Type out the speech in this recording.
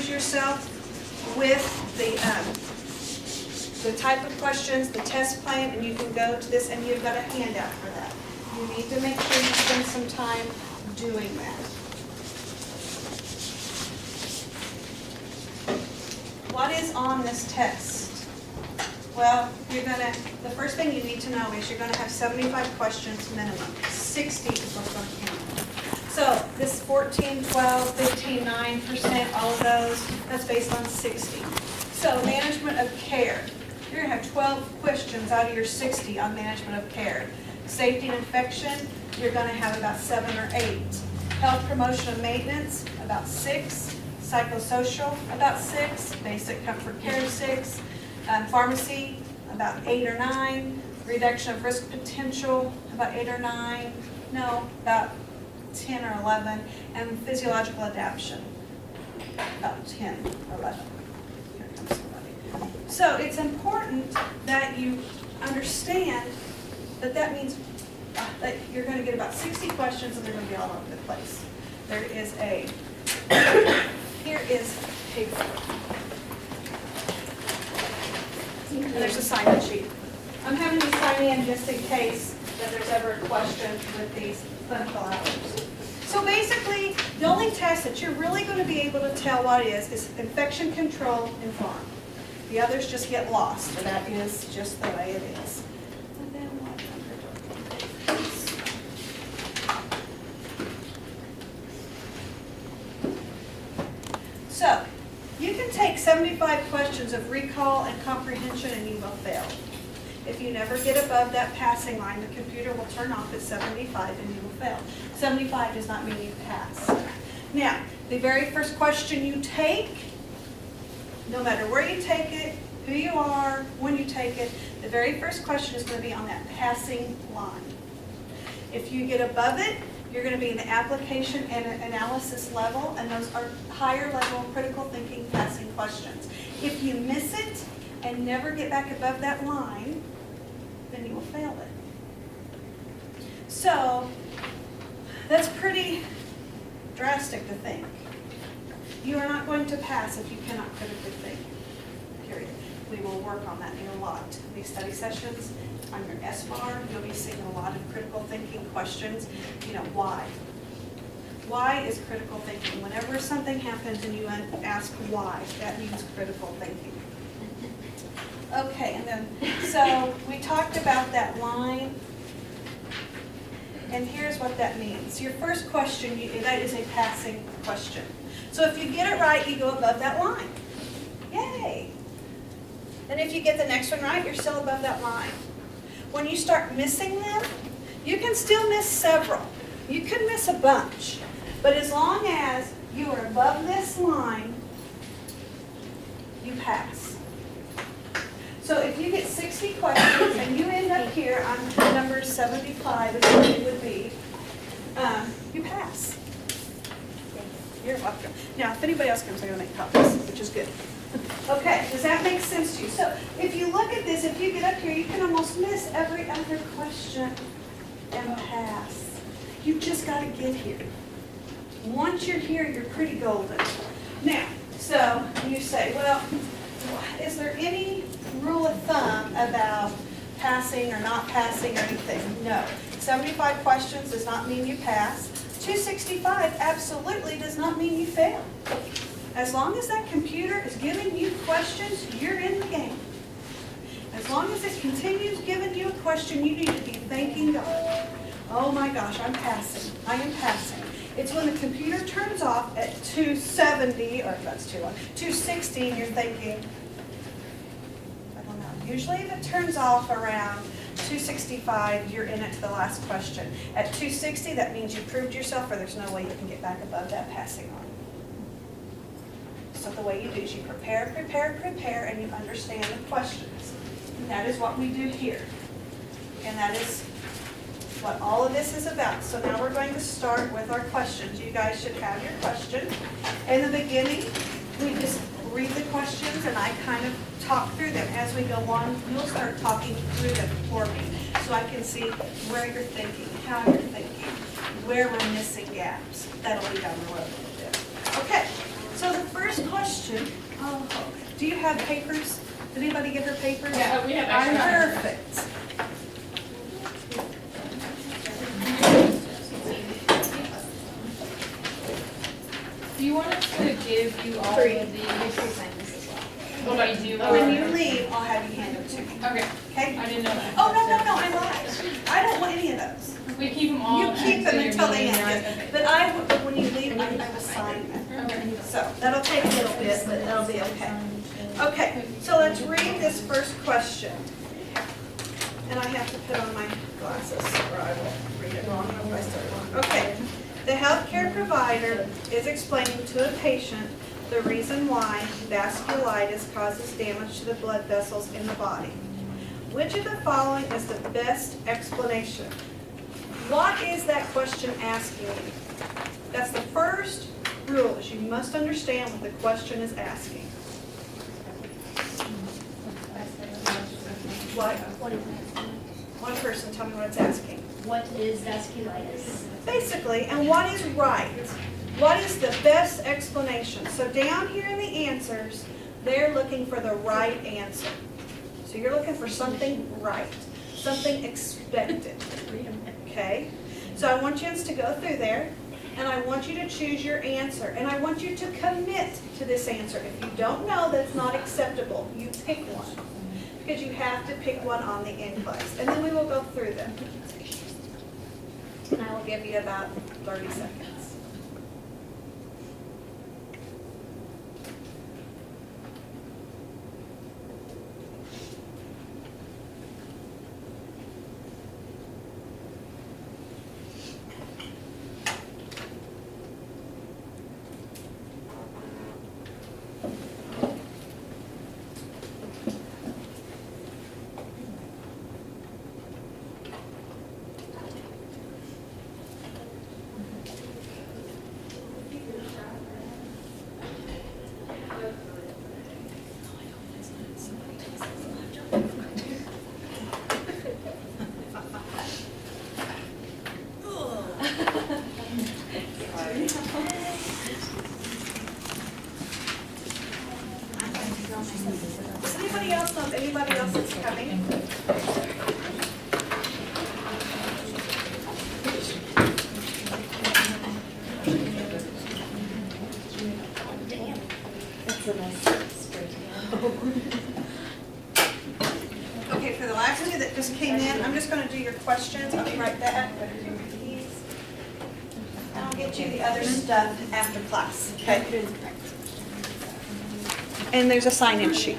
familiarize yourself with the type of questions, the test plan, and you can go to this, and you've got a handout for that. You need to make sure you spend some time doing that. What is on this test? Well, the first thing you need to know is you're gonna have 75 questions minimum. 60 is what's gonna count. So this 14, 12, 15, 9%, all of those, that's based on 60. So management of care, you're gonna have 12 questions out of your 60 on management of care. Safety and infection, you're gonna have about 7 or 8. Health promotion and maintenance, about 6. Psychosocial, about 6. Basic comfort care, 6. Pharmacy, about 8 or 9. Reduction of risk potential, about 8 or 9. No, about 10 or 11. And physiological adaptation, about 10 or 11. Here comes somebody. So it's important that you understand that that means that you're going to get about 60 questions and they're going to be all over the place. There is a, here is paper. And there's a sign-in sheet. I'm having you sign in just in case that there's ever a question with these clinical hours. So basically, the only test that you're really going to be able to tell what it is infection control and farm. The others just get lost, and that is just the way it is. And then what So, you can take 75 questions of recall and comprehension and you will fail. If you never get above that passing line, the computer will turn off at 75 and you will fail. 75 does not mean you pass. Now, the very first question you take, no matter where you take it, who you are, when you take it, the very first question is going to be on that passing line. If you get above it, you're going to be in the application and analysis level, and those are higher level critical thinking passing questions. If you miss it and never get back above that line, then you will fail it. So that's pretty drastic to think. You are not going to pass if you cannot critically think, period. We will work on that in a lot. These study sessions, on your S-bar, you'll be seeing a lot of critical thinking questions. You know, why? Why is critical thinking? Whenever something happens and you ask why, that means critical thinking. Okay, and then, so we talked about that line, and here's what that means. Your first question, that is a passing question. So if you get it right, you go above that line. Yay! And if you get the next one right, you're still above that line. When you start missing them, you can still miss several. You could miss a bunch. But as long as you are above this line, you pass. So if you get 60 questions and you end up here on number 75, is what it would be, you pass. You're welcome. Now, if anybody else comes, I'm going to make copies, which is good. Okay, does that make sense to you? So if you look at this, if you get up here, you can almost miss every other question and pass. You've just got to get here. Once you're here, you're pretty golden. Now, so you say, well, is there any rule of thumb about passing or not passing or anything? No. 75 questions does not mean you pass. 265 absolutely does not mean you fail. As long as that computer is giving you questions, you're in the game. As long as it continues giving you a question, you need to be thanking God. Oh my gosh, I'm passing. I am passing. It's when the computer turns off at 270, or if that's too long, 260, and you're thinking, I don't know. Usually if it turns off around 265, you're in it to the last question. At 260, that means you proved yourself, or there's no way you can get back above that passing line. So the way you do is you prepare, and you understand the questions. And that is what we do here. And that is what all of this is about. So now we're going to start with our questions. You guys should have your question. In the beginning, we just read the questions and I kind of talk through them. As we go on, you'll start talking through them for me so I can see where you're thinking, how you're thinking, where we're missing gaps. That'll be down the road a little bit. Okay. So the first question, do you have papers? Did anybody get her papers? Yeah, we have extra. Perfect. Do you want us to give you all Three. of these? When we do When you leave, I'll have you hand them to me, Okay, okay? I didn't know that. Oh, no, I lied. I don't want any of those. We keep them all. You keep them so you're until the meeting, end, right? but when you leave, I will sign them. Okay. So that'll take a little bit, but that'll be okay. Okay, so let's read this first question. And I have to put on my glasses or I will read it wrong if I start wrong. Okay, the healthcare provider is explaining to a patient the reason why vasculitis causes damage to the blood vessels in the body. Which of the following is the best explanation? What is that question asking you? That's the first rule, is you must understand what the question is asking. What? One person, tell me what it's asking. What is vasculitis? Basically, and what is right? What is the best explanation? So down here in the answers, they're looking for the right answer. So you're looking for something right, something expected, okay? So I want you to go through there, and I want you to choose your answer, and I want you to commit to this answer. If you don't know that it's not acceptable, you pick one, because you have to pick one on the in-class, and then we will go through them. And I will give you about 30 seconds. Does anybody else know if anybody else is coming? That's a nice spray Okay, for the last two that just came in, I'm just going to do your questions. I'll be right back. And I'll get you the other stuff after class. Okay. And there's a sign-in sheet.